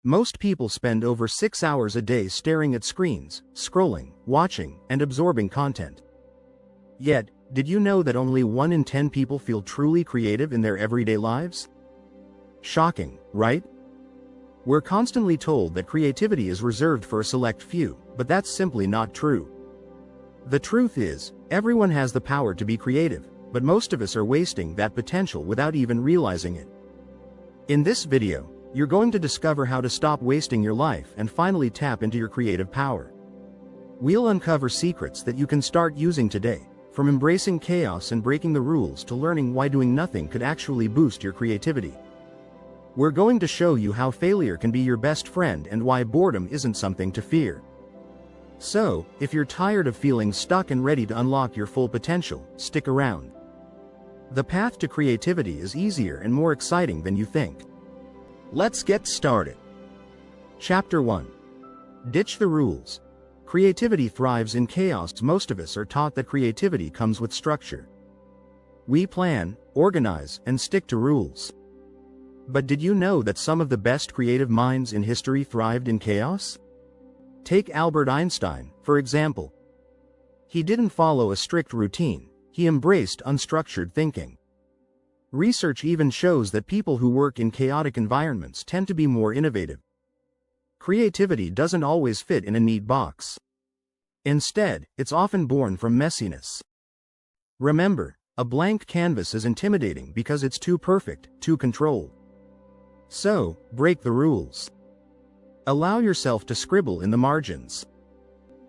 Most people spend over 6 hours a day staring at screens, scrolling, watching, and absorbing content. Yet, did you know that only 1 in 10 people feel truly creative in their everyday lives? Shocking, right? We're constantly told that creativity is reserved for a select few, but that's simply not true. The truth is, everyone has the power to be creative, but most of us are wasting that potential without even realizing it. In this video, you're going to discover how to stop wasting your life and finally tap into your creative power. We'll uncover secrets that you can start using today, from embracing chaos and breaking the rules to learning why doing nothing could actually boost your creativity. We're going to show you how failure can be your best friend and why boredom isn't something to fear. So, if you're tired of feeling stuck and ready to unlock your full potential, stick around. The path to creativity is easier and more exciting than you think. Let's get started. Chapter 1. Ditch the rules. Creativity thrives in chaos. Most of us are taught that creativity comes with structure. We plan, organize, and stick to rules. But did you know that some of the best creative minds in history thrived in chaos? Take Albert Einstein, for example. He didn't follow a strict routine, he embraced unstructured thinking. Research even shows that people who work in chaotic environments tend to be more innovative. Creativity doesn't always fit in a neat box. Instead, it's often born from messiness. Remember, a blank canvas is intimidating because it's too perfect, too controlled. So, break the rules. Allow yourself to scribble in the margins.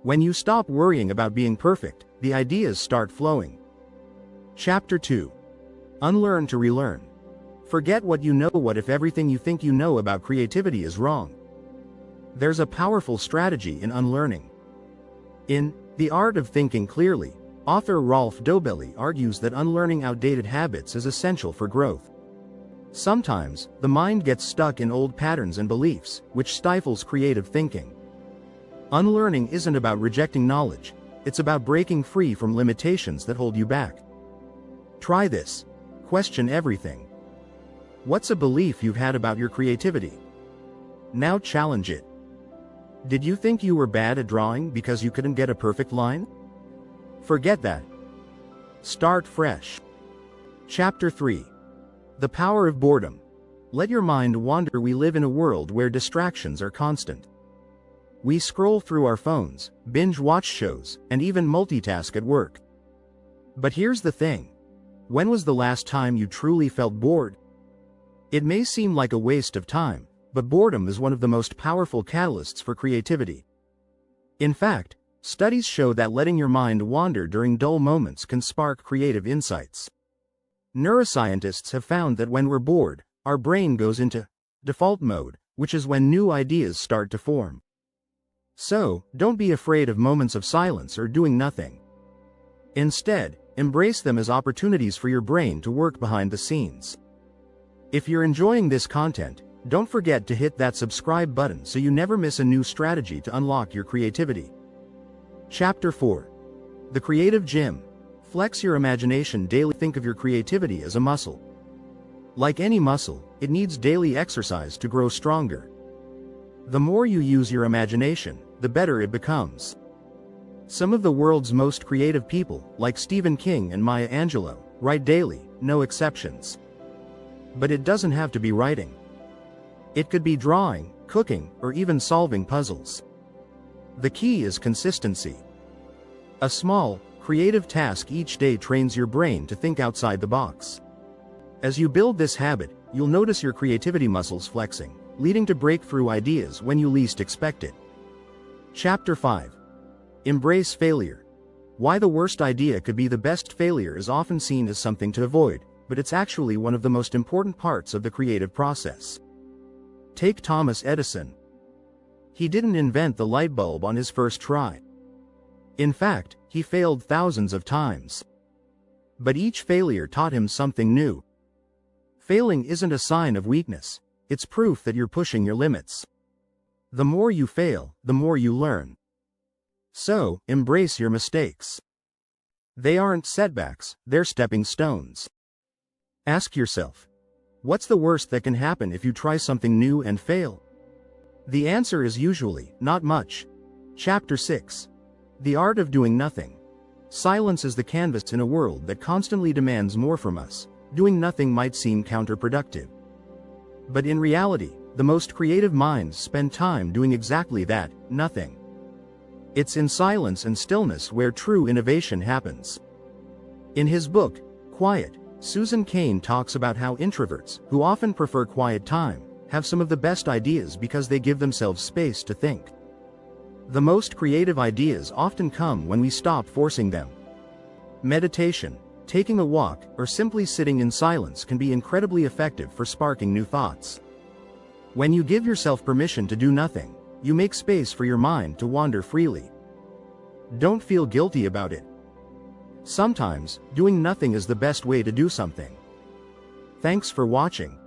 When you stop worrying about being perfect, the ideas start flowing. Chapter 2. Unlearn to relearn. Forget what you know. What if everything you think you know about creativity is wrong? There's a powerful strategy in unlearning. In The Art of Thinking Clearly, author Rolf Dobelli argues that unlearning outdated habits is essential for growth. Sometimes, the mind gets stuck in old patterns and beliefs, which stifles creative thinking. Unlearning isn't about rejecting knowledge, it's about breaking free from limitations that hold you back. Try this. Question everything. What's a belief you've had about your creativity? Now challenge it. Did you think you were bad at drawing because you couldn't get a perfect line? Forget that. Start fresh. Chapter 3. The Power of Boredom. Let your mind wander. We live in a world where distractions are constant. We scroll through our phones, binge watch shows, and even multitask at work. But here's the thing. When was the last time you truly felt bored? It may seem like a waste of time, but boredom is one of the most powerful catalysts for creativity. In fact, studies show that letting your mind wander during dull moments can spark creative insights. Neuroscientists have found that when we're bored, our brain goes into default mode, which is when new ideas start to form. So, don't be afraid of moments of silence or doing nothing. Instead, embrace them as opportunities for your brain to work behind the scenes. If you're enjoying this content, don't forget to hit that subscribe button so you never miss a new strategy to unlock your creativity. Chapter 4. The Creative Gym. Flex your imagination daily. Think of your creativity as a muscle. Like any muscle, it needs daily exercise to grow stronger. The more you use your imagination, the better it becomes. Some of the world's most creative people, like Stephen King and Maya Angelou, write daily, no exceptions. But it doesn't have to be writing. It could be drawing, cooking, or even solving puzzles. The key is consistency. A small, creative task each day trains your brain to think outside the box. As you build this habit, you'll notice your creativity muscles flexing, leading to breakthrough ideas when you least expect it. Chapter 5. Embrace failure. Why the worst idea could be the best. Failure is often seen as something to avoid, but it's actually one of the most important parts of the creative process. Take Thomas Edison. He didn't invent the light bulb on his first try. In fact, he failed thousands of times. But each failure taught him something new. Failing isn't a sign of weakness, it's proof that you're pushing your limits. The more you fail, the more you learn. So, embrace your mistakes. They aren't setbacks, they're stepping stones. Ask yourself, what's the worst that can happen if you try something new and fail? The answer is usually, not much. Chapter 6. The Art of Doing Nothing. Silence is the canvas in a world that constantly demands more from us. Doing nothing might seem counterproductive. But in reality, the most creative minds spend time doing exactly that, nothing. It's in silence and stillness where true innovation happens. In his book, Quiet, Susan Cain talks about how introverts, who often prefer quiet time, have some of the best ideas because they give themselves space to think. The most creative ideas often come when we stop forcing them. Meditation, taking a walk, or simply sitting in silence can be incredibly effective for sparking new thoughts. When you give yourself permission to do nothing, you make space for your mind to wander freely. Don't feel guilty about it. Sometimes, doing nothing is the best way to do something. Thanks for watching.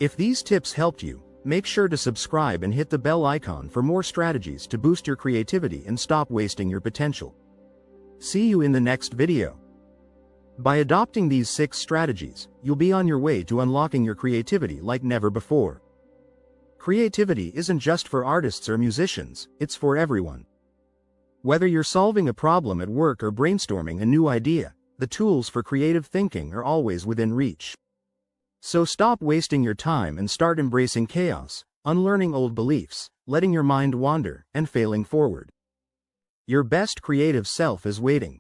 If these tips helped you, make sure to subscribe and hit the bell icon for more strategies to boost your creativity and stop wasting your potential. See you in the next video. By adopting these 6 strategies, you'll be on your way to unlocking your creativity like never before. Creativity isn't just for artists or musicians, it's for everyone. Whether you're solving a problem at work or brainstorming a new idea, the tools for creative thinking are always within reach. So stop wasting your time and start embracing chaos, unlearning old beliefs, letting your mind wander, and failing forward. Your best creative self is waiting.